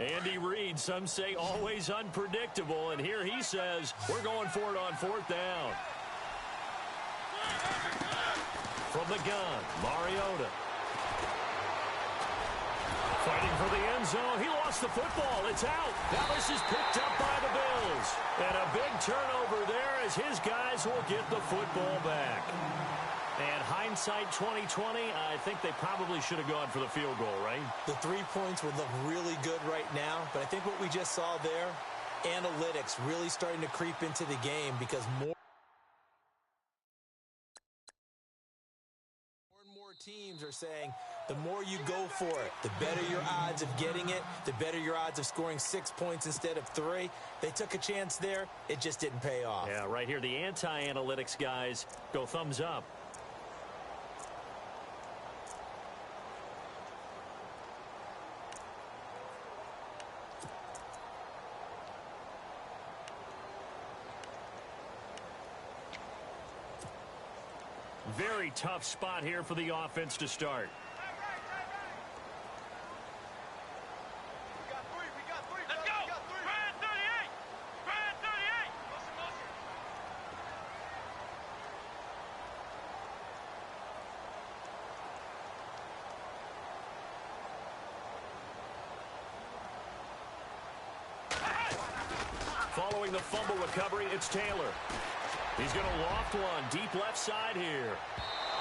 Andy Reid, some say always unpredictable, and here he says we're going for it on 4th down. From the gun, Mariota. Fighting for the end zone. He lost the football. It's out. Now this is picked up by the Bills. And a big turnover there as his guys will get the football back. And hindsight 2020, I think they probably should have gone for the field goal, right? The 3 points would look really good right now, but I think what we just saw there, analytics really starting to creep into the game because more and more teams are saying the more you go for it, the better your odds of getting it, the better your odds of scoring 6 points instead of 3. They took a chance there. It just didn't pay off. Yeah, right here, the anti-analytics guys go thumbs up. Very tough spot here for the offense to start. Let's go! Brand 38! Brand 38! Following the fumble recovery, it's Taylor. He's going to loft one deep left side here.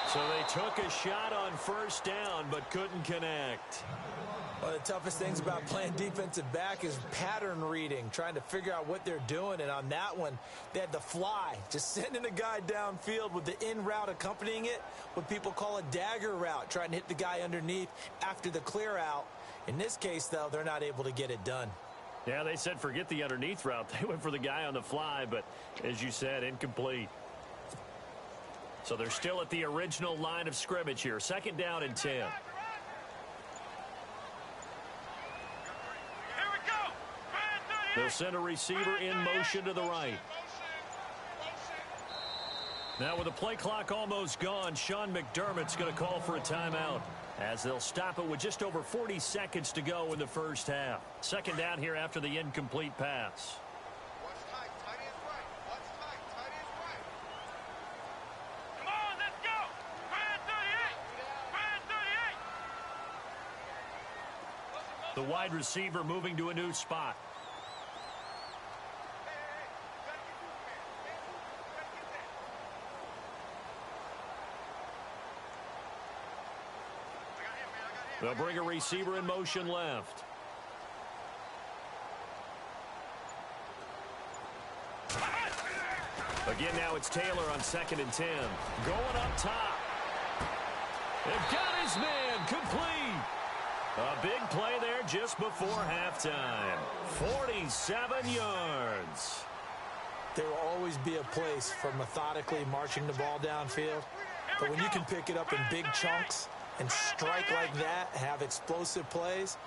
So they took a shot on 1st down but couldn't connect. One of the toughest things about playing defensive back is pattern reading, trying to figure out what they're doing. And on that one, they had the fly, just sending a guy downfield with the in route accompanying it, what people call a dagger route, trying to hit the guy underneath after the clear out. In this case, though, they're not able to get it done. Yeah, they said forget the underneath route. They went for the guy on the fly, but as you said, incomplete. So they're still at the original line of scrimmage here. 2nd down and 10. Here we go! Brand 38! They'll send a receiver in motion to the right. Now with the play clock almost gone, Sean McDermott's going to call for a timeout as they'll stop it with just over 40 seconds to go in the 1st half. 2nd down here after the incomplete pass. Watch tight. Tight end's right. Watch tight. Tight end's right. Come on, let's go! Brand 38! Brand 38! The wide receiver moving to a new spot. They'll bring a receiver in motion left. Again, now it's Taylor on 2nd and 10. Going up top. They've got his man complete. A big play there just before halftime. 47 yards. There will always be a place for methodically marching the ball downfield. But when you can pick it up in big chunks and strike like that, have explosive plays,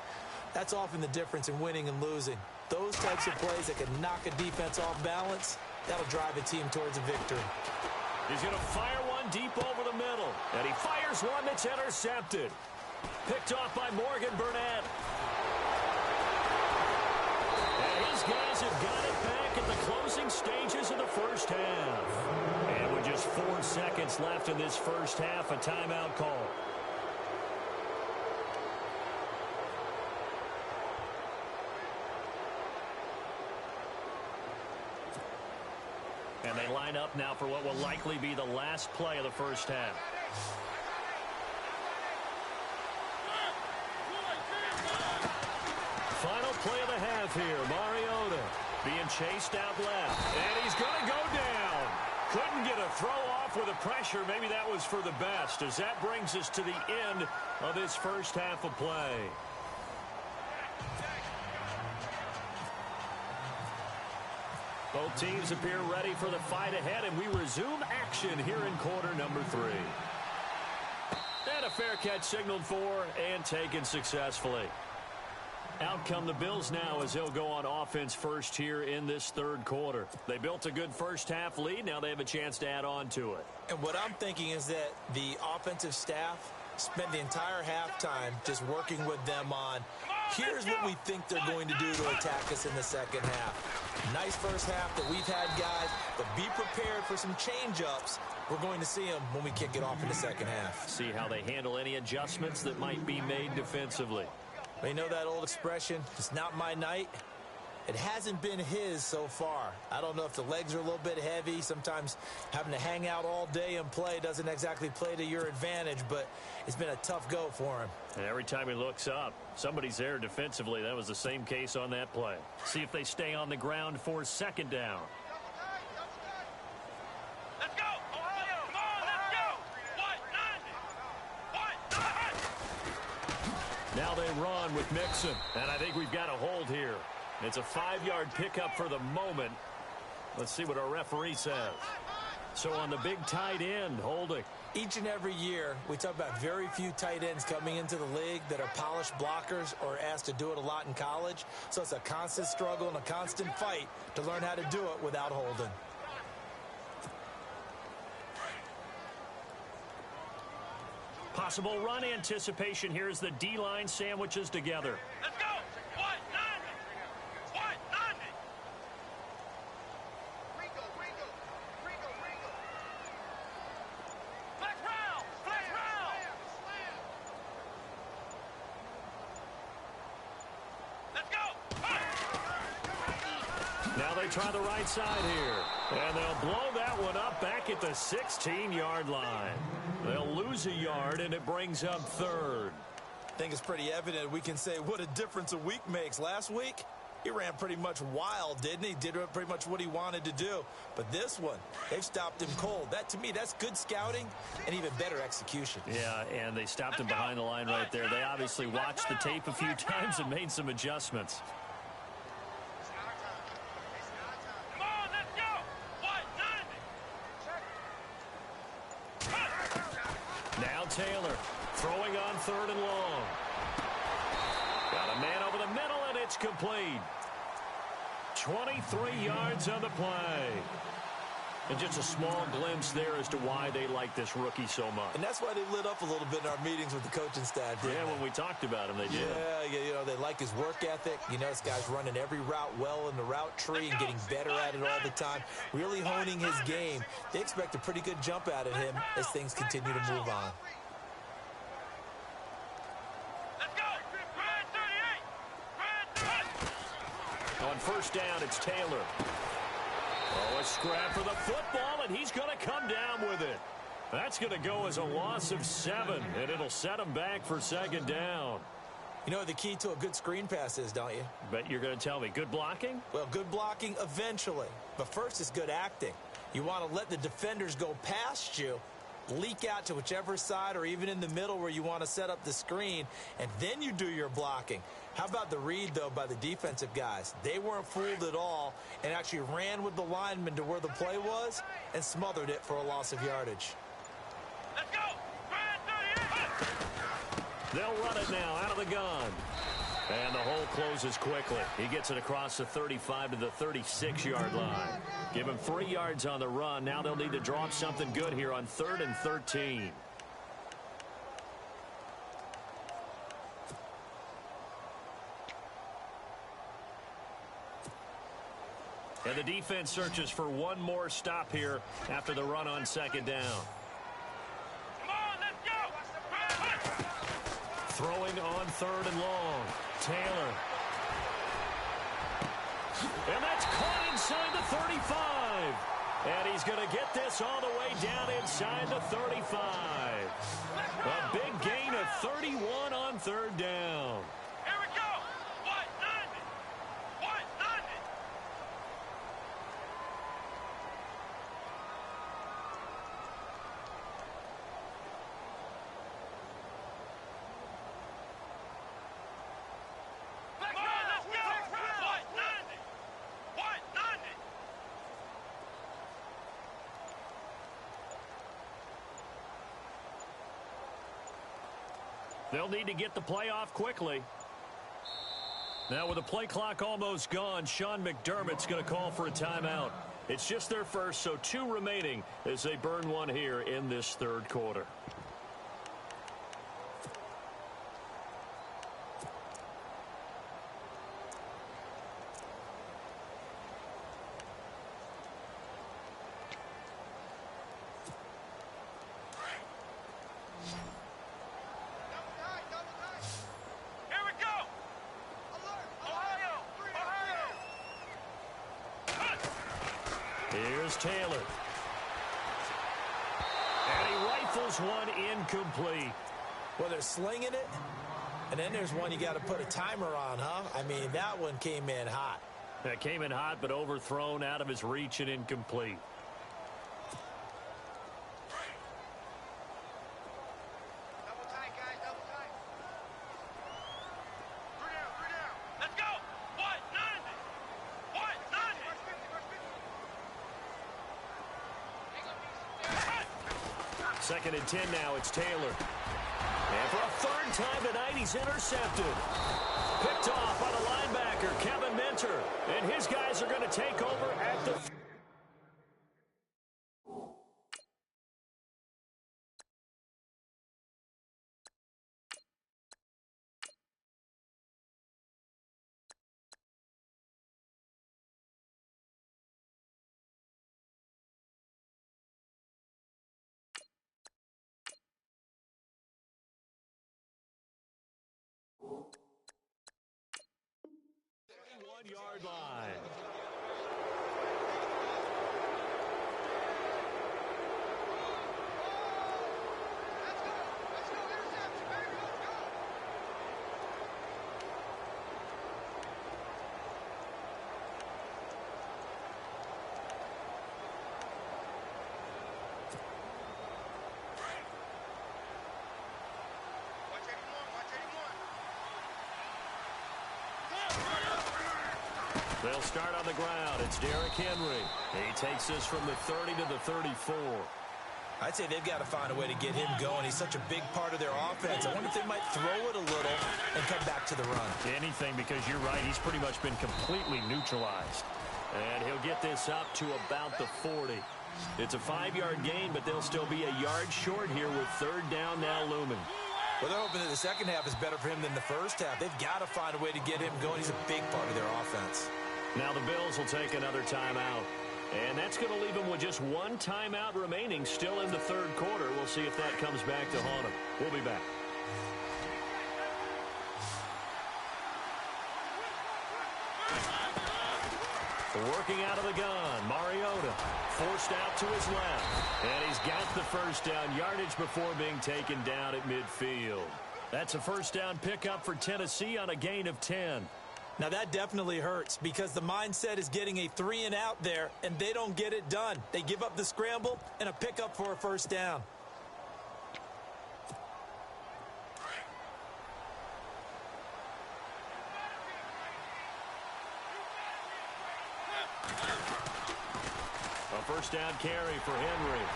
that's often the difference in winning and losing. Those types of plays that can knock a defense off balance, that'll drive a team towards a victory. He's going to fire one deep over the middle. And he fires one that's intercepted. Picked off by Morgan Burnett. And his guys have got it back at the closing stages of the 1st half. And with just 4 seconds left in this 1st half, a timeout call. And they line up now for what will likely be the last play of the 1st half. Final play of the half here. Mariota being chased out left. And he's going to go down. Couldn't get a throw off with the pressure. Maybe that was for the best, as that brings us to the end of this 1st half of play. Both teams appear ready for the fight ahead, and we resume action here in quarter number 3. And a fair catch signaled for and taken successfully. Out come the Bills now as they'll go on offense first here in this 3rd quarter. They built a good 1st half lead. Now they have a chance to add on to it. And what I'm thinking is that the offensive staff spent the entire halftime just working with them on Here's what we think they're going to do to attack us in the second half. Nice first half that we've had, guys, but be prepared for some change-ups. We're going to see them when we kick it off in the second half. See how they handle any adjustments that might be made defensively. Well, you know that old expression, it's not my night? It hasn't been his so far. I don't know if the legs are a little bit heavy. Sometimes having to hang out all day and play doesn't exactly play to your advantage, but it's been a tough go for him. And every time he looks up, somebody's there defensively. That was the same case on that play. See if they stay on the ground for second down. Let's go! Ohio! Come on, let's go! What? Now they run with Mixon, and I think we've got a hold here. It's a 5-yard pickup for the moment. Let's see what our referee says. So on the big tight end, holding. Each and every year, we talk about very few tight ends coming into the league that are polished blockers or asked to do it a lot in college. So it's a constant struggle and a constant fight to learn how to do it without holding. Possible run anticipation here as the D-line sandwiches together. Let's go! What? None! What? None! Ringo! Flex round! Flex round! Let's go! Now they try the right side here. And they'll blow that one up back at the 16-yard line. They'll lose a yard, and it brings up third. I think it's pretty evident we can say what a difference a week makes. Last week, he ran pretty much wild, didn't he? Did pretty much what he wanted to do. But this one, they've stopped him cold. That, to me, that's good scouting and even better execution. Yeah, and they stopped him behind the line right there. They obviously watched the tape a few times and made some adjustments. Come on, let's go! What? None! Now Taylor throwing on third and long. Got a man over the middle, and it's complete. 23 yards on the play. And just a small glimpse there as to why they like this rookie so much. And that's why they lit up a little bit in our meetings with the coaching staff. Yeah, when we talked about him, they did. Yeah, you know, they like his work ethic. You know, this guy's running every route well in the route tree and getting better at it all the time. Really honing his game. They expect a pretty good jump out of him as things continue to move on. Let's go! Red 38! On first down, it's Taylor. Oh, a scrap for the football, and he's going to come down with it. That's going to go as a loss of 7, and it'll set him back for second down. You know what the key to a good screen pass is, don't you? Bet you're going to tell me. Good blocking? Well, good blocking eventually. But first is good acting. You want to let the defenders go past you, leak out to whichever side or even in the middle where you want to set up the screen, and then you do your blocking. How about the read, though, by the defensive guys? They weren't fooled at all and actually ran with the lineman to where the play was and smothered it for a loss of yardage. Let's go! Red 38! They'll run it now out of the gun. And the hole closes quickly. He gets it across the 35 to the 36-yard line. Give him 3 yards on the run. Now they'll need to draw up something good here on 3rd and 13. And the defense searches for one more stop here after the run on second down. Come on, let's go! Throwing on 3rd and long. Taylor. And that's caught inside the 35. And he's going to get this all the way down inside the 35. A big gain of 31 on 3rd down. Here we go! What? None! What? None! Come on, let's go! What? None! What? None! They'll need to get the play off quickly. Now with the play clock almost gone, Sean McDermott's going to call for a timeout. It's just their first, so 2 remaining as they burn one here in this 3rd quarter. Here's Taylor. And he rifles one incomplete. Well, they're slinging it, and then there's one you got to put a timer on, huh? I mean, that one came in hot. That came in hot, but overthrown out of his reach and incomplete. Double tight, guys, double tight. Three down. Let's go. What? Nothing. What? Nothing. Second and 10 now. It's Taylor. And for a third time tonight, he's intercepted. Picked off by the linebacker, Kevin Minter. And his guys are going to take over at the... Yard line. Let's go, interception, baby, let's go. Watch 81. They'll start on the ground. It's Derrick Henry. He takes this from the 30 to the 34. I'd say they've got to find a way to get him going. He's such a big part of their offense. I wonder if they might throw it a little and come back to the run. Anything, because you're right. He's pretty much been completely neutralized. And he'll get this up to about the 40. It's a 5-yard gain, but they'll still be a yard short here with third down now looming. Well, they're hoping that the second half is better for him than the first half. They've got to find a way to get him going. He's a big part of their offense. Now the Bills will take another timeout. And that's going to leave them with just one timeout remaining still in the third quarter. We'll see if that comes back to haunt them. We'll be back. Working out of the gun, Mariota forced out to his left. And he's got the first down yardage before being taken down at midfield. That's a first down pickup for Tennessee on a gain of 10. Now, that definitely hurts because the mindset is getting a 3-and-out there, and they don't get it done. They give up the scramble and a pickup for a first down. A first down carry for Henry.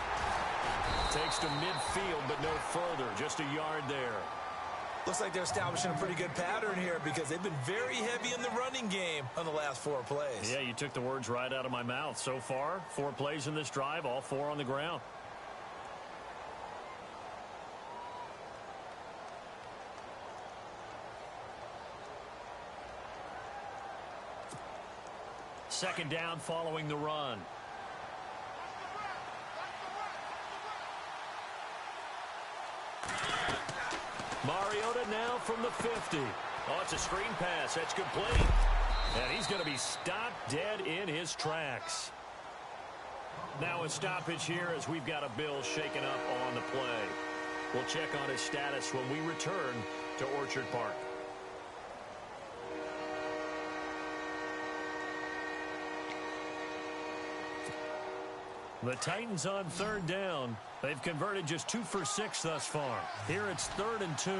Takes to midfield, but no further. Just a yard there. Looks like they're establishing a pretty good pattern here because they've been very heavy in the running game on the last 4 plays. Yeah, you took the words right out of my mouth. So far, 4 plays in this drive, all 4 on the ground. Second down following the run. Mariota now from the 50. Oh, it's a screen pass. That's complete. And he's going to be stopped dead in his tracks. Now a stoppage here as we've got a Bill shaken up on the play. We'll check on his status when we return to Orchard Park. The Titans on third down. They've converted just 2 for 6 thus far. Here it's 3rd and 2.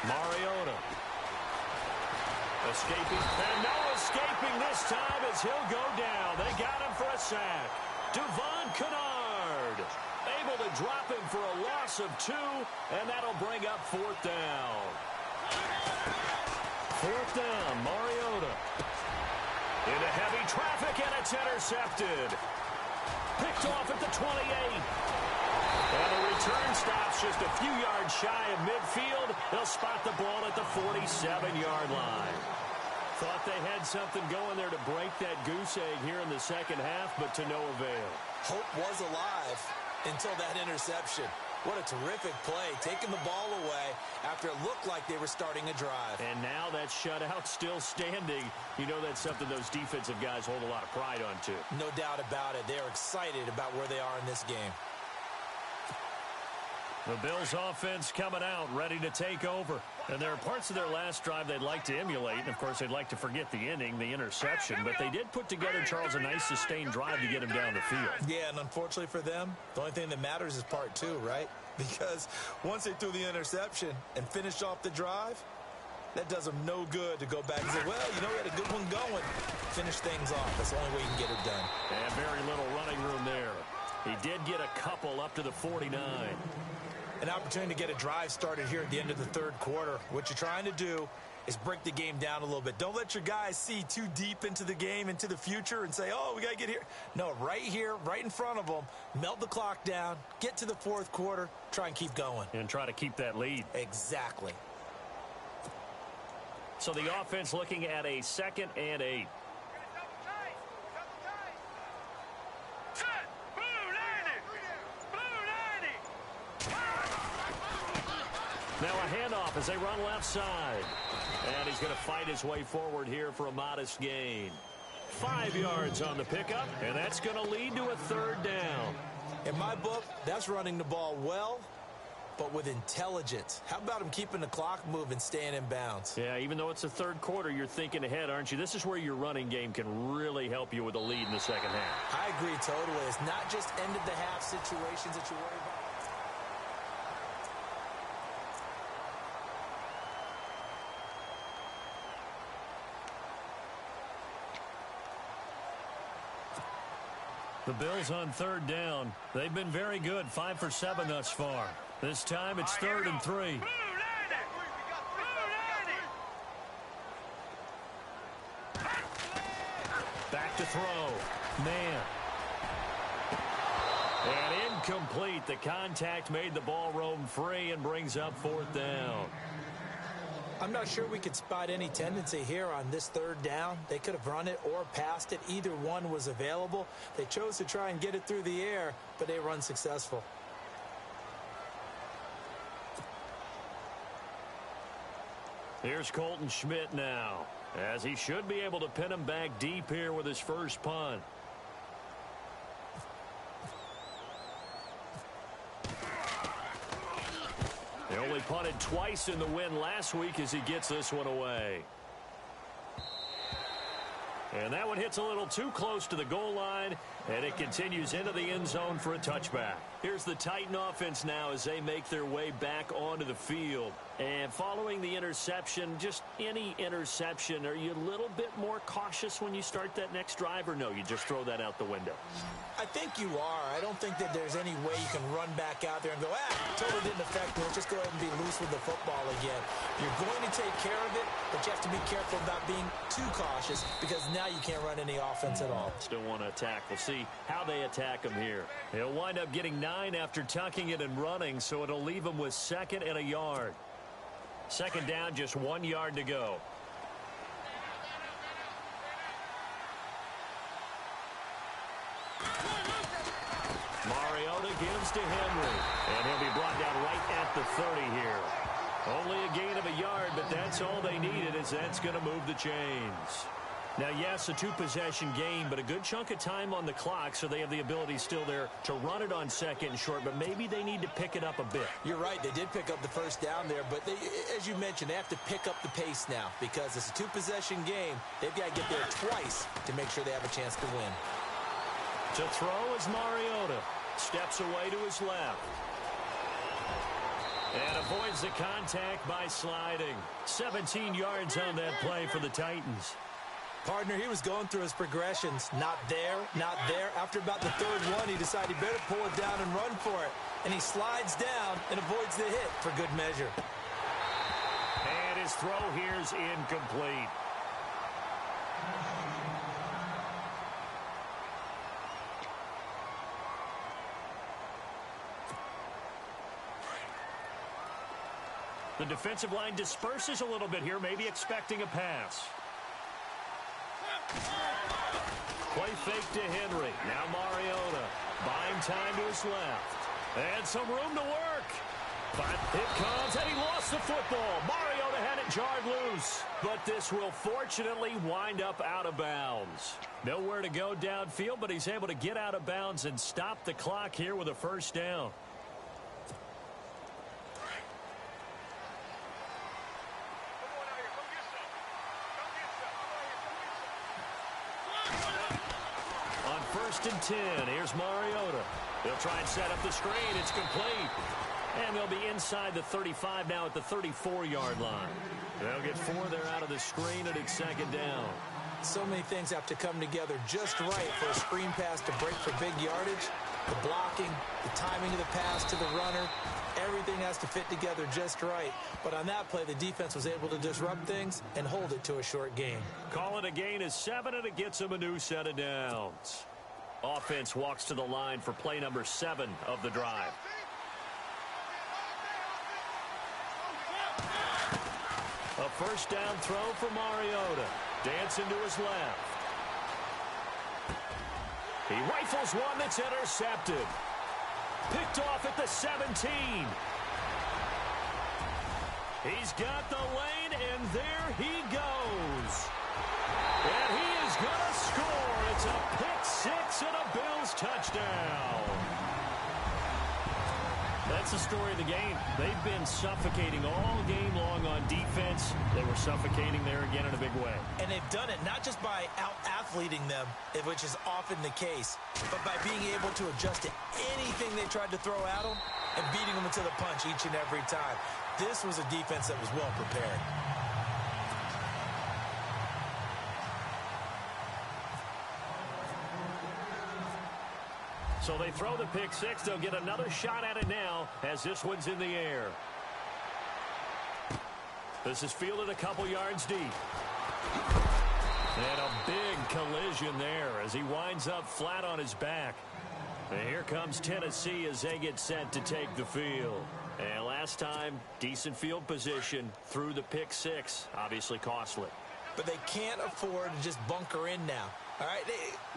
Mariota. Escaping. And no escaping this time as he'll go down. They got him for a sack. Devon Kennard. Able to drop him for a loss of 2, and that'll bring up 4th down. 4th down, Mariota. Into heavy traffic, and it's intercepted. Picked off at the 28. And the return stops just a few yards shy of midfield. They'll spot the ball at the 47-yard line. Thought they had something going there to break that goose egg here in the second half, but to no avail. Hope was alive until that interception. What a terrific play, taking the ball away after it looked like they were starting a drive. And now that shutout still standing. You know that's something those defensive guys hold a lot of pride on, too. No doubt about it. They're excited about where they are in this game. The Bills offense coming out, ready to take over. And there are parts of their last drive they'd like to emulate. And, of course, they'd like to forget the inning, the interception. But they did put together, Charles, a nice sustained drive to get him down the field. Yeah, and unfortunately for them, the only thing that matters is part two, right? Because once they threw the interception and finished off the drive, that does them no good to go back and say, well, you know, we had a good one going. Finish things off. That's the only way you can get it done. And very little running room there. He did get a couple up to the 49. An opportunity to get a drive started here at the end of the third quarter. What you're trying to do is break the game down a little bit. Don't let your guys see too deep into the game, into the future, and say, oh, we got to get here. No, right here, right in front of them, melt the clock down, get to the fourth quarter, try and keep going. And try to keep that lead. Exactly. So the offense looking at a 2nd and 8. Now a handoff as they run left side. And he's going to fight his way forward here for a modest gain. 5 yards on the pickup, and that's going to lead to a 3rd down. In my book, that's running the ball well, but with intelligence. How about him keeping the clock moving, staying in bounds? Yeah, even though it's the third quarter, you're thinking ahead, aren't you? This is where your running game can really help you with a lead in the second half. I agree totally. It's not just end-of-the-half situations that you worry about. The Bills on 3rd down. They've been very good, 5 for 7 thus far. This time it's 3rd and 3. Back to throw. Man. And incomplete. The contact made the ball roam free and brings up 4th down. I'm not sure we could spot any tendency here on this 3rd down. They could have run it or passed it. Either one was available. They chose to try and get it through the air, but they were unsuccessful. Here's Colton Schmidt now, as he should be able to pin him back deep here with his first punt. They only punted twice in the win last week as he gets this one away. And that one hits a little too close to the goal line, and it continues into the end zone for a touchback. Here's the Titan offense now as they make their way back onto the field. And following the interception, just any interception, are you a little bit more cautious when you start that next drive, or no, you just throw that out the window? I think you are. I don't think that there's any way you can run back out there and go, totally didn't affect me. Let's just go ahead and be loose with the football again. You're going to take care of it, but you have to be careful about being too cautious because now you can't run any offense at all. Still want to attack. We'll see how they attack him here. He'll wind up getting 9 after tucking it and running, so it'll leave him with 2nd and a yard. 2nd down, just 1 yard to go. Mariota gives to Henry, and he'll be brought down right at the 30 here. Only a gain of a yard, but that's all they needed, as that's going to move the chains. Now, yes, a 2-possession game, but a good chunk of time on the clock, so they have the ability still there to run it on 2nd and short, but maybe they need to pick it up a bit. You're right. They did pick up the first down there, but they, as you mentioned, they have to pick up the pace now because it's a 2-possession game. They've got to get there twice to make sure they have a chance to win. To throw is Mariota. Steps away to his left. And avoids the contact by sliding. 17 yards on that play for the Titans. Partner, he was going through his progressions. Not there, not there. After about the 3rd one, he decided he better pull it down and run for it. And he slides down and avoids the hit for good measure. And his throw here's incomplete. The defensive line disperses a little bit here, maybe expecting a pass. Play fake to Henry. Now Mariota. Buying time to his left. And some room to work. It comes, and he lost the football. Mariota had it jarred loose, but this will fortunately wind up out of bounds. Nowhere to go downfield, but he's able to get out of bounds and stop the clock here with a first down. On 1st and 10, here's Mariota. He'll try and set up the screen. It's complete. And they'll be inside the 35 now at the 34-yard line. They'll get 4 there out of the screen, and it's 2nd down. So many things have to come together just right for a screen pass to break for big yardage. The blocking, the timing of the pass to the runner, everything has to fit together just right. But on that play, the defense was able to disrupt things and hold it to a short gain. Call it a gain is 7, and it gets them a new set of downs. Offense walks to the line for play number 7 of the drive. A first down throw for Mariota. Dancing to his left. He rifles one that's intercepted. Picked off at the 17. He's got the lane, and there he goes. And he is going to score. It's a pick 6 and a Bills touchdown. That's the story of the game. They've been suffocating all game long on defense. They were suffocating there again in a big way. And they've done it not just by out-athleting them, which is often the case, but by being able to adjust to anything they tried to throw at them and beating them to the punch each and every time. This was a defense that was well prepared. So they throw the pick 6. They'll get another shot at it now as this one's in the air. This is fielded a couple yards deep. And a big collision there as he winds up flat on his back. And here comes Tennessee as they get set to take the field. And last time, decent field position through the pick 6. Obviously costly. But they can't afford to just bunker in now. All right,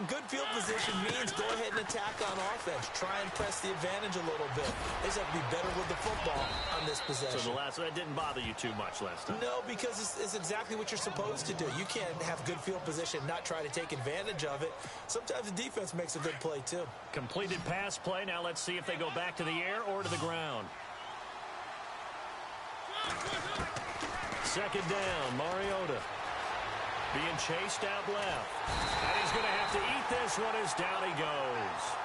good field position means go ahead and attack on offense. Try and press the advantage a little bit. They just have to be better with the football on this possession. So that didn't bother you too much last time? No, because it's exactly what you're supposed to do. You can't have good field position and not try to take advantage of it. Sometimes the defense makes a good play, too. Completed pass play. Now let's see if they go back to the air or to the ground. 2nd down, Mariota. Being chased out left. And he's going to have to eat this one as down he goes.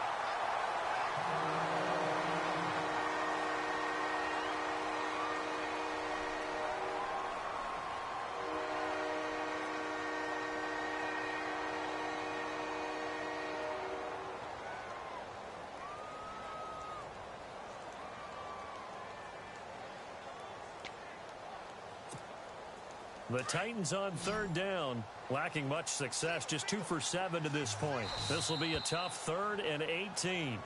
The Titans on 3rd down, lacking much success, just 2 for 7 to this point. This will be a tough 3rd and 18.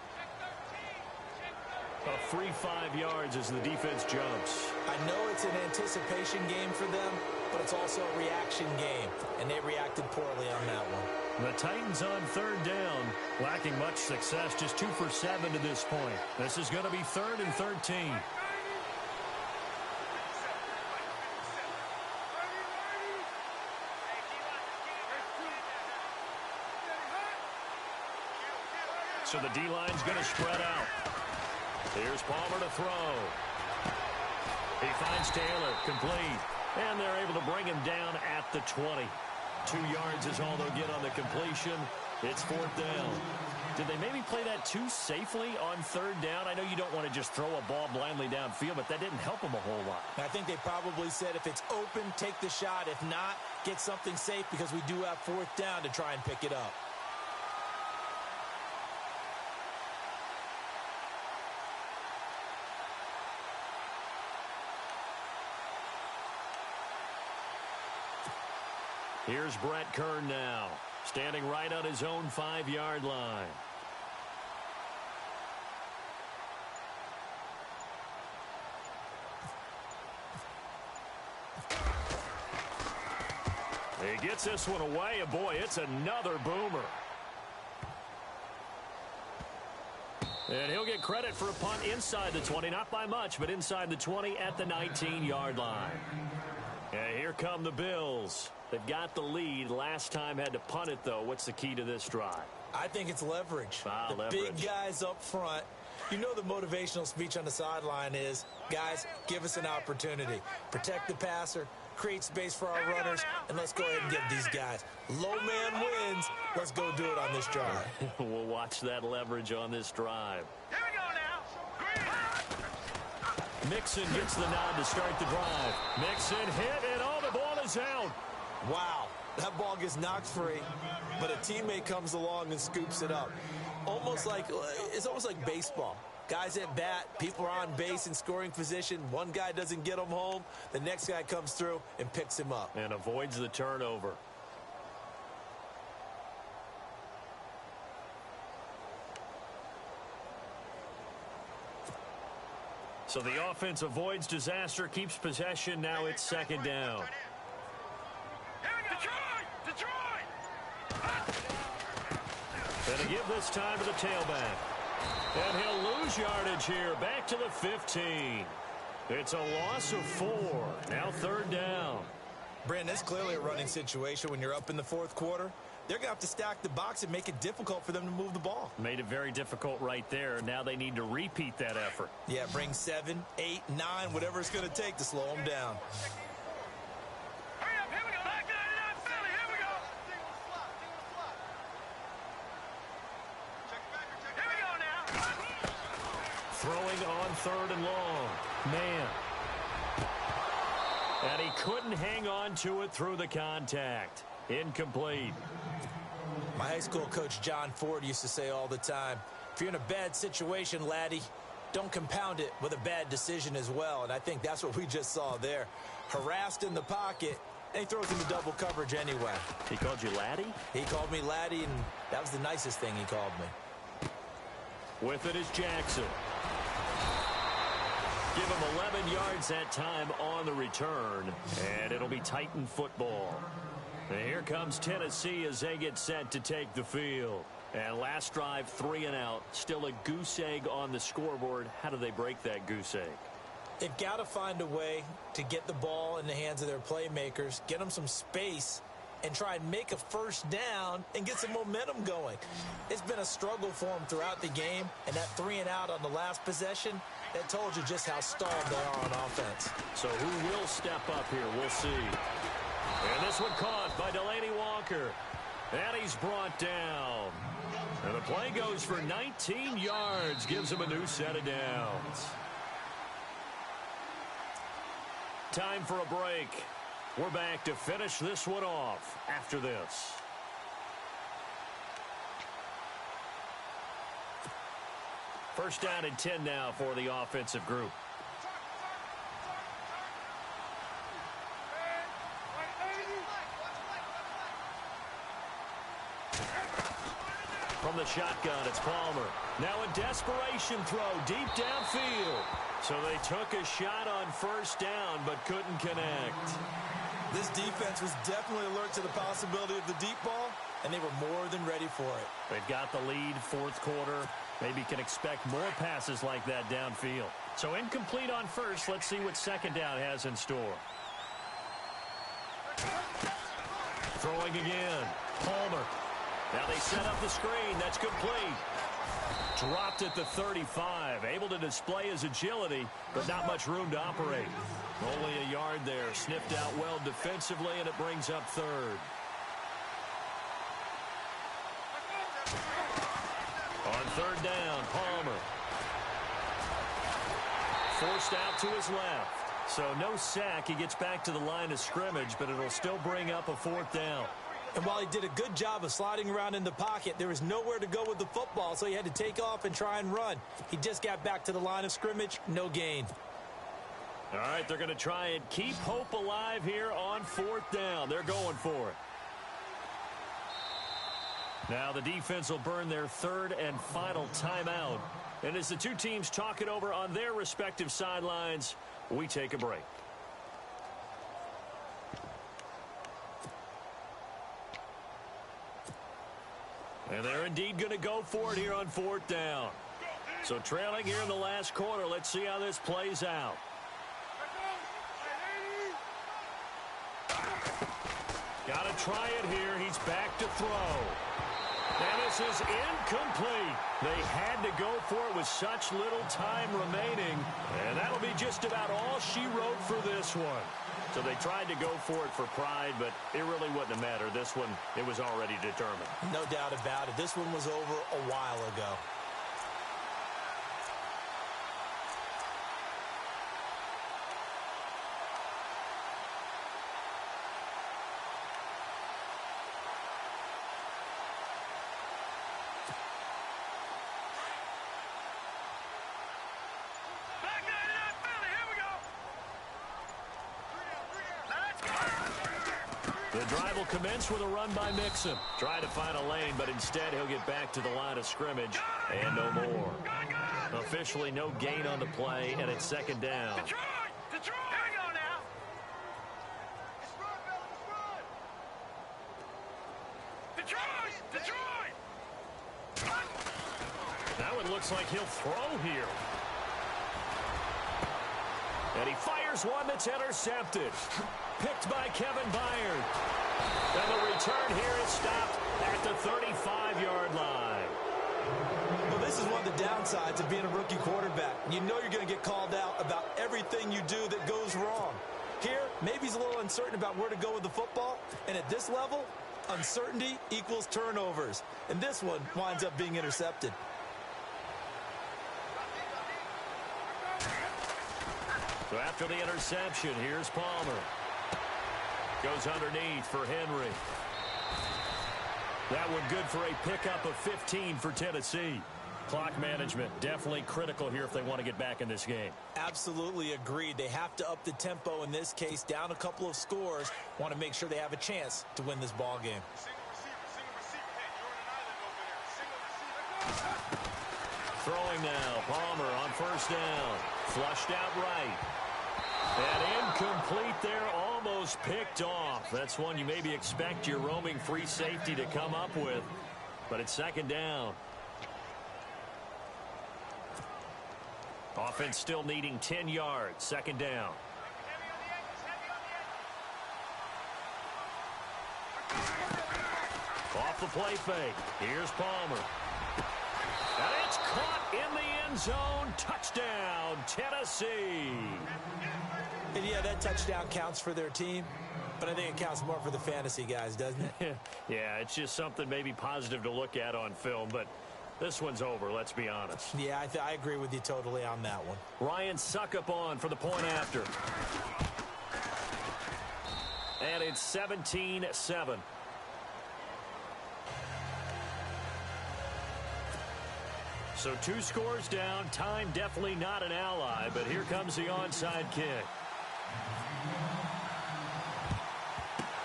A free 5 yards as the defense jumps. I know it's an anticipation game for them, but it's also a reaction game, and they reacted poorly on that one. The Titans on 3rd down, lacking much success, just 2 for 7 to this point. This is going to be 3rd and 13. So the D-line's going to spread out. Here's Palmer to throw. He finds Taylor, complete. And they're able to bring him down at the 20. 2 yards is all they'll get on the completion. It's 4th down. Did they maybe play that too safely on 3rd down? I know you don't want to just throw a ball blindly downfield, but that didn't help them a whole lot. I think they probably said if it's open, take the shot. If not, get something safe because we do have 4th down to try and pick it up. Here's Brett Kern now, standing right on his own 5-yard line. He gets this one away, and boy, it's another boomer. And he'll get credit for a punt inside the 20, not by much, but inside the 20 at the 19-yard line. And here come the Bills. They've got the lead. Last time had to punt it, though. What's the key to this drive? I think it's leverage. Leverage. Big guys up front. You know the motivational speech on the sideline is, guys, give us an opportunity. Protect the passer, create space for our runners, and let's go ahead and give these guys. Low man wins. Let's go do it on this drive. We'll watch that leverage on this drive. Here we go now. Mixon gets the nod to start the drive. Mixon hit, and the ball is out. Wow, that ball gets knocked free, but a teammate comes along and scoops it up. It's almost like baseball. Guys at bat, people are on base in scoring position. One guy doesn't get him home. The next guy comes through and picks him up. And avoids the turnover. So the offense avoids disaster, keeps possession. Now it's second down. Here we go. Detroit! Gonna give this time to the tailback. And he'll lose yardage here. Back to the 15. It's a loss of 4. Now third down. Brandon, it's clearly a running situation when you're up in the fourth quarter. They're going to have to stack the box and make it difficult for them to move the ball. Made it very difficult right there. Now they need to repeat that effort. Yeah, bring 7, 8, 9, whatever it's going to take to slow them down. Hurry up, here we go. Back 99 Philly, here we go. Here we go now. Throwing on third and long. Man. And he couldn't hang on to it through the contact. Incomplete. My high school coach, John Ford, used to say all the time, if you're in a bad situation, laddie, don't compound it with a bad decision as well. And I think that's what we just saw there. Harassed in the pocket, and he throws into double coverage anyway. He called you laddie? He called me laddie, and that was the nicest thing he called me. With it is Jackson. Give him 11 yards that time on the return, and it'll be Titan football. And here comes Tennessee as they get set to take the field. And last drive, 3 and out. Still a goose egg on the scoreboard. How do they break that goose egg? They've got to find a way to get the ball in the hands of their playmakers, get them some space, and try and make a first down and get some momentum going. It's been a struggle for them throughout the game, and that 3 and out on the last possession, that told you just how stalled they are on offense. So who will step up here? We'll see. And this one caught by Delaney Walker. And he's brought down. And the play goes for 19 yards. Gives him a new set of downs. Time for a break. We're back to finish this one off after this. First down and 10 now for the offensive group. From the shotgun, it's Palmer. Now a desperation throw deep downfield. So they took a shot on first down but couldn't connect. This defense was definitely alert to the possibility of the deep ball, and they were more than ready for it. They've got the lead, fourth quarter. Maybe can expect more passes like that downfield. So incomplete on first. Let's see what second down has in store. Throwing again. Palmer. Now they set up the screen. That's complete. Dropped at the 35. Able to display his agility, but not much room to operate. Only a yard there. Sniffed out well defensively, and it brings up third. On third down, Palmer. Forced out to his left. So no sack. He gets back to the line of scrimmage, but it'll still bring up a fourth down. And while he did a good job of sliding around in the pocket, there was nowhere to go with the football, so he had to take off and try and run. He just got back to the line of scrimmage, no gain. All right, they're going to try and keep hope alive here on fourth down. They're going for it. Now the defense will burn their third and final timeout. And as the two teams talk it over on their respective sidelines, we take a break. And they're indeed going to go for it here on fourth down. So trailing here in the last quarter. Let's see how this plays out. Got to try it here. He's back to throw. And this is incomplete. They had to go for it with such little time remaining. And that'll be just about all she wrote for this one. So they tried to go for it for pride, but it really wouldn't have mattered. This one, it was already determined. No doubt about it. This one was over a while ago. The drive will commence with a run by Mixon. Try to find a lane, but instead he'll get back to the line of scrimmage and no more. Officially no gain on the play, and it's second down. Detroit! Detroit! Here we go now! It's run, Bill, it's run! Detroit! Detroit! That one looks like he'll throw here. And he fires one that's intercepted. Picked by Kevin Byard. And the return here is stopped at the 35-yard line. Well, this is one of the downsides of being a rookie quarterback. You know you're going to get called out about everything you do that goes wrong. Here, maybe he's a little uncertain about where to go with the football. And at this level, uncertainty equals turnovers. And this one winds up being intercepted. So after the interception, here's Palmer. Goes underneath for Henry. That one good for a pickup of 15 for Tennessee. Clock management definitely critical here if they want to get back in this game. Absolutely agreed. They have to up the tempo in this case, down a couple of scores. Want to make sure they have a chance to win this ball game. Single receiver. Hey, you're on an island over there. Single receiver. Throwing now. Palmer on first down. Flushed out right. And incomplete there, almost picked off. That's one you maybe expect your roaming free safety to come up with. But it's second down. Offense still needing 10 yards. Second down. Off the play fake. Here's Palmer. And it's caught in the end zone. Touchdown, Tennessee. And yeah, that touchdown counts for their team, but I think it counts more for the fantasy guys, doesn't it? Yeah, it's just something maybe positive to look at on film, but this one's over, let's be honest. Yeah, I agree with you totally on that one. Ryan Suckup on for the point after. And it's 17-7. So 2 scores down. Time definitely not an ally, but here comes the onside kick.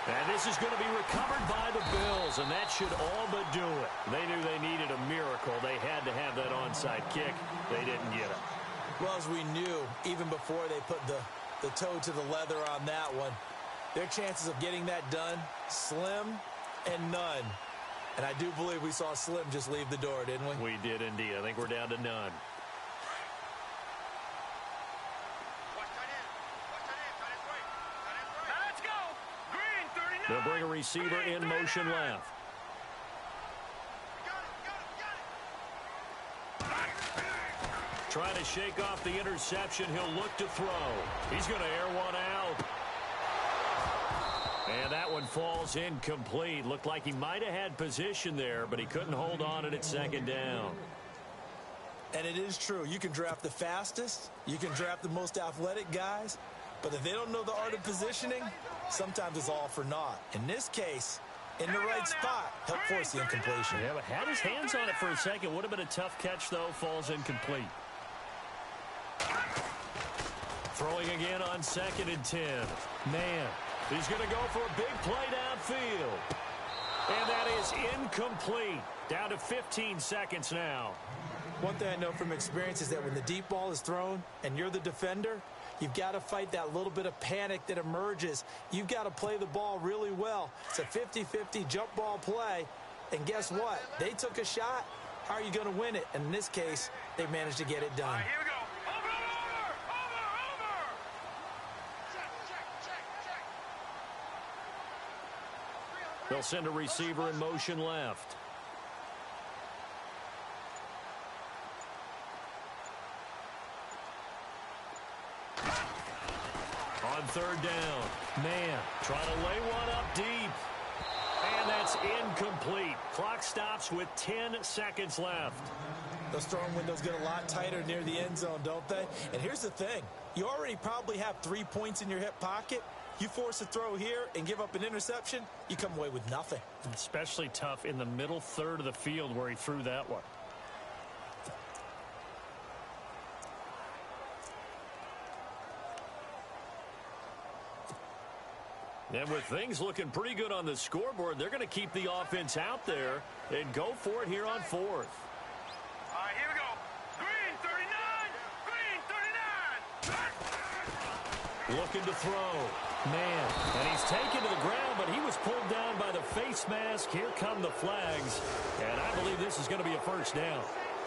And this is going to be recovered by the Bills, and that should all but do it. They knew they needed a miracle. They had to have that onside kick. They didn't get it. Well, as we knew, even before they put the toe to the leather on that one, their chances of getting that done, slim and none. And I do believe we saw Slim just leave the door, didn't we? We did indeed. I think we're down to none. Let's go! Green, 39! They'll bring a receiver in motion left. Trying to shake off the interception. He'll look to throw. He's going to air one out. And that one falls incomplete. Looked like he might have had position there, but he couldn't hold on and it's second down. And it is true. You can draft the fastest. You can draft the most athletic guys. But if they don't know the art of positioning, sometimes it's all for naught. In this case, in the right spot, help force the incompletion. Yeah, but had his hands on it for a second. Would have been a tough catch, though. Falls incomplete. Throwing again on 2nd and 10. Man, he's going to go for a big play downfield. And that is incomplete. Down to 15 seconds now. One thing I know from experience is that when the deep ball is thrown and you're the defender, you've got to fight that little bit of panic that emerges. You've got to play the ball really well. It's a 50-50 jump ball play. And guess what? They took a shot, how are you going to win it? And in this case, they've managed to get it done. All right, here we go. Over. Check. They'll send a receiver in motion left. On third down, man, trying to lay one up deep. And that's incomplete. Clock stops with 10 seconds left. Those throwing windows get a lot tighter near the end zone, don't they? And here's the thing. You already probably have 3 points in your hip pocket. You force a throw here and give up an interception, you come away with nothing. Especially tough in the middle third of the field where he threw that one. And with things looking pretty good on the scoreboard, they're going to keep the offense out there and go for it here on fourth. All right, here we go. Green 39. Looking to throw. Man, and he's taken to the ground, but he was pulled down by the face mask. Here come the flags, and I believe this is going to be a first down.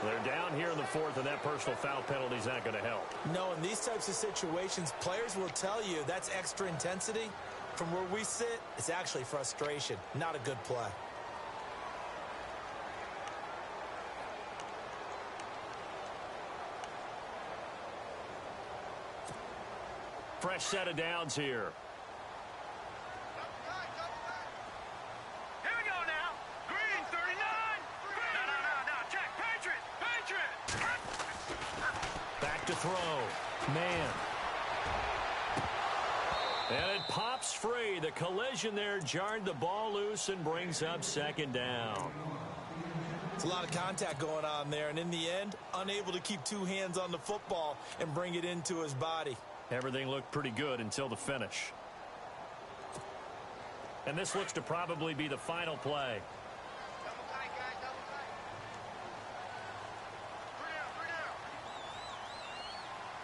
They're down here in the fourth, and that personal foul penalty is not going to help. No, in these types of situations, players will tell you that's extra intensity. From where we sit, it's actually frustration, not a good play. Fresh set of downs here. Here we go now. Green 39. No. Check. Patriot. Back to throw. Man. And it pops free. The collision there jarred the ball loose and brings up second down. It's a lot of contact going on there, and in the end, unable to keep two hands on the football and bring it into his body. Everything looked pretty good until the finish. And this looks to probably be the final play. Double tight, guys. Double tight. Three down.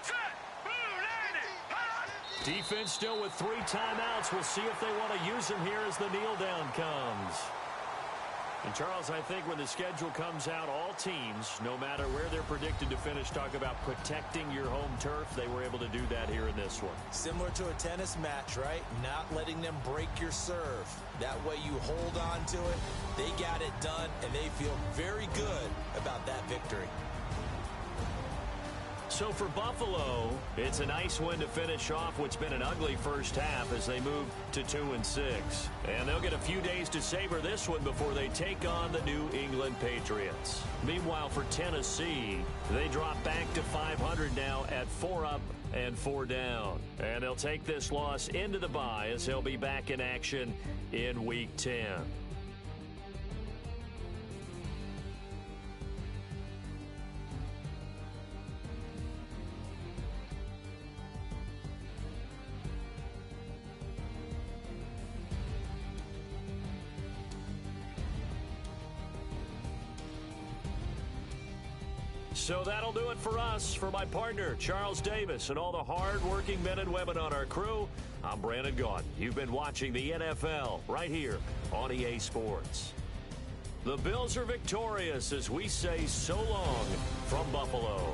Set. Blue landing. Hot. Defense still with 3 timeouts. We'll see if they want to use them here as the kneel down comes. And, Charles, I think when the schedule comes out, all teams, no matter where they're predicted to finish, talk about protecting your home turf. They were able to do that here in this one. Similar to a tennis match, right? Not letting them break your serve. That way you hold on to it. They got it done, and they feel very good about that victory. So for Buffalo, it's a nice win to finish off what's been an ugly first half as they move to 2-6. And they'll get a few days to savor this one before they take on the New England Patriots. Meanwhile, for Tennessee, they drop back to 500 now at 4 up and 4 down. And they'll take this loss into the bye as they'll be back in action in Week 10. So that'll do it for us. For my partner, Charles Davis, and all the hard-working men and women on our crew, I'm Brandon Gaudin. You've been watching the NFL right here on EA Sports. The Bills are victorious as we say so long from Buffalo.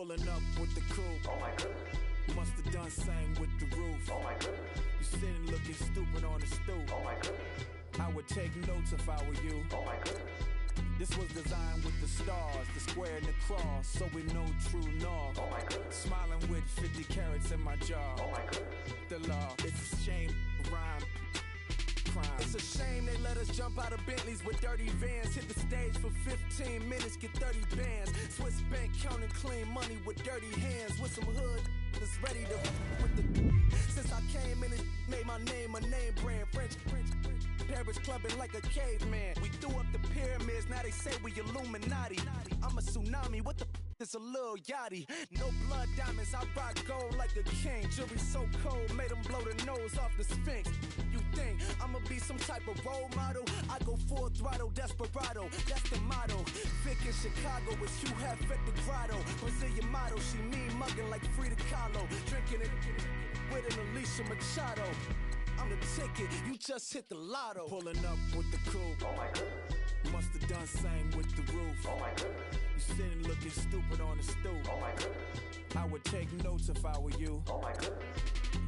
Pulling up with the coupe. Oh my goodness. Must have done same with the roof. Oh my goodness. You sitting looking stupid on the stoop. Oh my goodness. I would take notes if I were you. Oh my goodness. This was designed with the stars, the square and the cross, so we know true north. Oh my goodness. Smiling with 50 carats in my jaw. Oh my goodness. The law, it's a shame, rhyme, crime. It's a shame they let us jump out of Bentleys with dirty vans. Hit the stage for 15 minutes, get 30 bands. Swiss bank counting clean money with dirty hands. With some hood that's ready to with the. Since I came in and made my name a name brand. French. Paris clubbing like a caveman. We threw up the pyramids, now they say we Illuminati. I'm a tsunami, what the is a little yachty. No blood diamonds, I rock gold like a king. Jury so cold, made them blow the nose off the Sphinx. You think I'ma be some type of role model? I go full throttle, desperado, that's the motto. Vic in Chicago is Hugh Hef at the grotto. Brazilian model, she mean mugging like Frida Kahlo. Drinking it with an Alicia Machado. I'm the ticket, you just hit the lotto. Pulling up with the coupe. Oh my goodness. Must have done same with the roof. Oh my goodness. You sitting looking stupid on the stoop. Oh my goodness. I would take notes if I were you. Oh my goodness.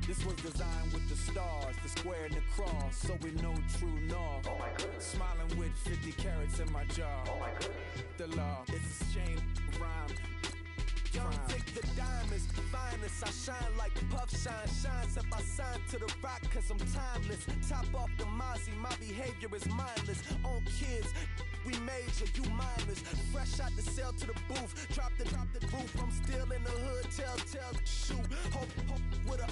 This was designed with the stars, the square and the cross, so we know true north. Oh my goodness. Smiling with 50 carats in my jaw. Oh my goodness. The law, it's a shame, rhyme. Young Vic the diamonds, finest. I shine like puff shine. Shines if I sign to the rock, cause I'm timeless. Top off the Mozzie, my behavior is mindless. On kids, we major, you mindless. Fresh out the cell to the booth. Drop the roof, I'm still in the hood. Tell, shoot. Hope with a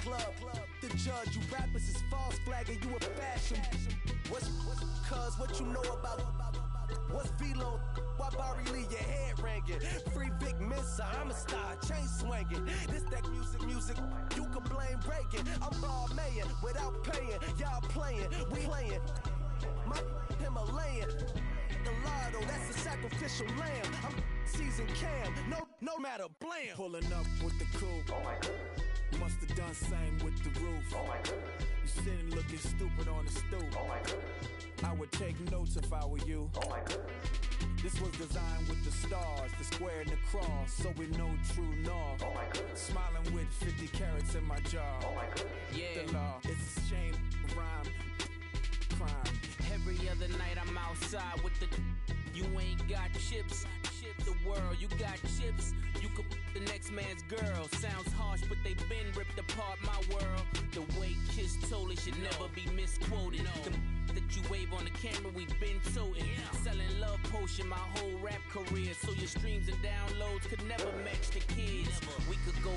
club. The judge, you rappers is false flagging, you a fashion. What's cuz, what you know about? What's Velo? Why Barry Lee, your head ringing? Free Vic Mensa, I'm a star, chain swinging. This that music, you can blame Reagan. I'm ball mayin' without paying. Y'all playing, we playing. My Himalayan. The lotto, that's a sacrificial lamb. I'm seasoned cam, no matter, blam. Pulling up with the coupe. Oh my goodness. Must have done same with the roof. Oh my goodness. You sitting looking stupid on the stoop. Oh my goodness. I would take notes if I were you. Oh my goodness. This was designed with the stars, the square and the cross, so we know true north. Oh my goodness. Smiling with 50 carats in my jaw. Oh my goodness. Yeah. The law, it's a shame, rhyme, crime. Every other night I'm outside with the. You ain't got chips. The world, you got chips. You could the next man's girl. Sounds harsh, but they been ripped apart my world. The way Kiss told it should never be misquoted. The that you wave on the camera, we been toting. Selling love potion my whole rap career. So your streams and downloads could never match the kids. We could go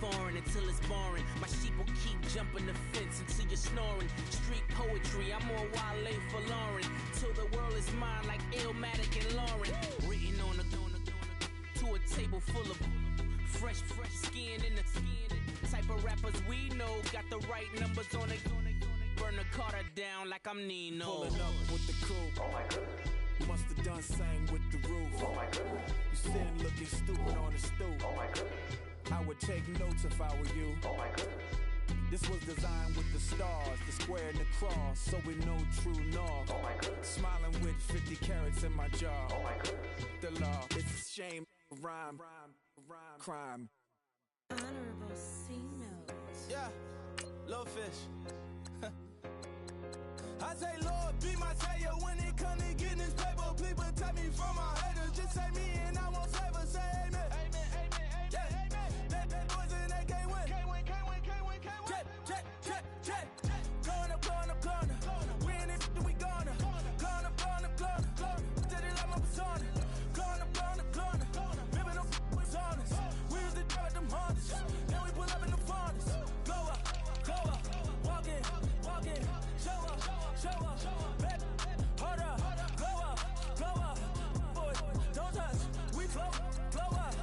foreign until it's boring. My sheep will keep jumping the fence until you're snoring. Street poetry, I'm more Wale for Lauren. Till the world is mine like Illmatic and Lauren. Written on a to a table full of fresh skin in the type of rappers we know. Got the right numbers on it. Burn the Carter down like I'm Nino. Pulling up with the coupe. Oh my goodness. Must have done same with the roof. Oh my goodness. You sitting looking stupid on the stoop. Oh my goodness. I would take notes if I were you. Oh my goodness. This was designed with the stars, the square and the cross, so we know true north. Oh my goodness. Smiling with 50 carats in my jaw. Oh my goodness. The law, it's a shame, rhyme, crime. Honorable C notes. Yeah, little fish. I say, Lord, be my savior when it come to getting this paper. Please protect me from my haters. Just say me and I won't save us. Say amen. Amen, amen, amen, yeah. Amen. That boys and they can't win. Can't win, can't win, can't win, can't win. Check. Going up. Win it, we gonna. Going up. Steady like my persona. Going up. Ripping them was honest. We used to drive them Hondas. Then we pull up in the furnace. Go up. Walk in. Show up. Baby, hold up. Go up. Boy, don't touch. We blow up.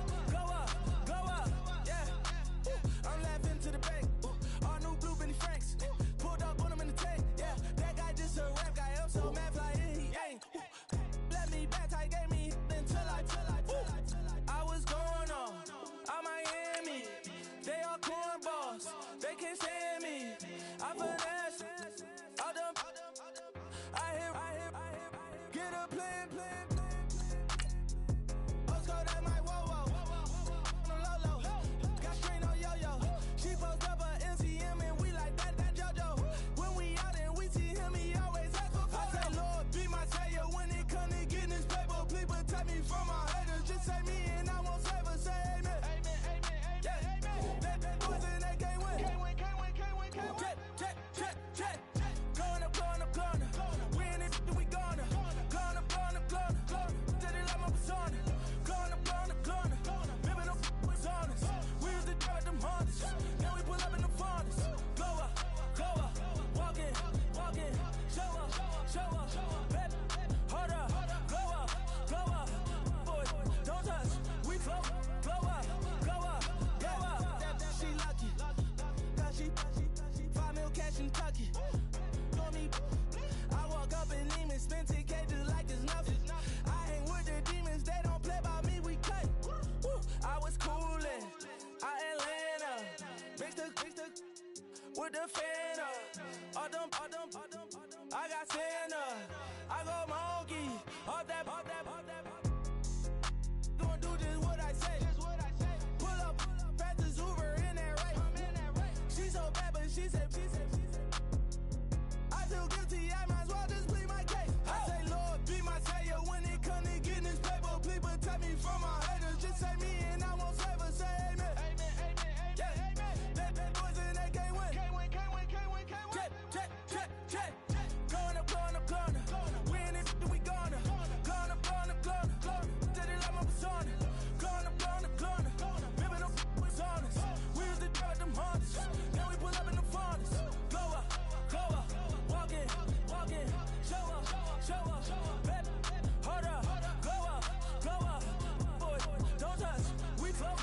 with the fan up. I got Santa. I go monkey. Off that. Gonna do just what I say. Pull up, fastest Uber in that race. She so bad, but she said. I feel guilty, I might as well just plead my case. I say, Lord, be my savior when it come to getting this paper. Please protect me from my haters. Just say me and I won't save her. Say amen. That boys and they can't win. Check. Going up. We in this, we gonna. Going up. Tell it like my persona. Going up. Ripping up was honest. We used to drop them hunters. Now we pull up in the furnace. Go up. Walk in. Show up. Baby, hold up. Go up. Boys, don't touch. We flow up.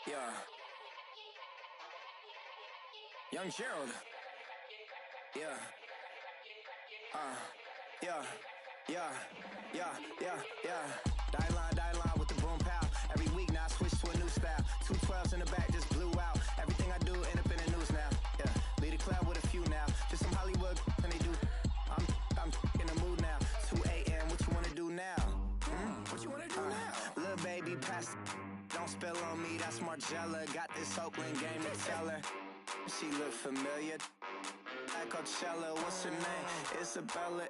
Yeah. Young Gerald. Yeah. Die line with the boom pow. Every week now I switch to a new style. 212s in the back just blew out. Everything I do end up in the news now. Yeah. Lead a club with a few now. Just some Hollywood and they do. I'm in the mood now. 2 a.m. What you wanna do now? What you wanna do now? Little baby pass. Don't spill on me, that's Margella. Got this Oakland game to tell her. She look familiar. At Coachella, what's her name? Isabella,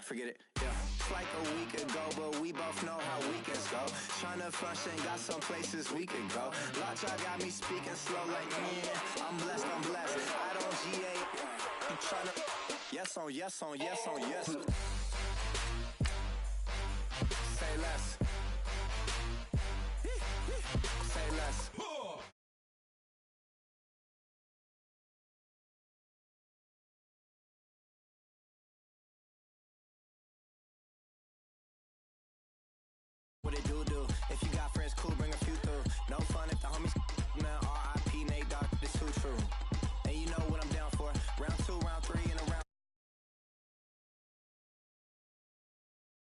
forget it, yeah. It's like a week ago, but we both know how weekends go. Tryna function, got some places we could go. Lockjaw got me speaking slow like, I'm blessed. I don't GA. You tryna, yes on yes. Say less. Say less.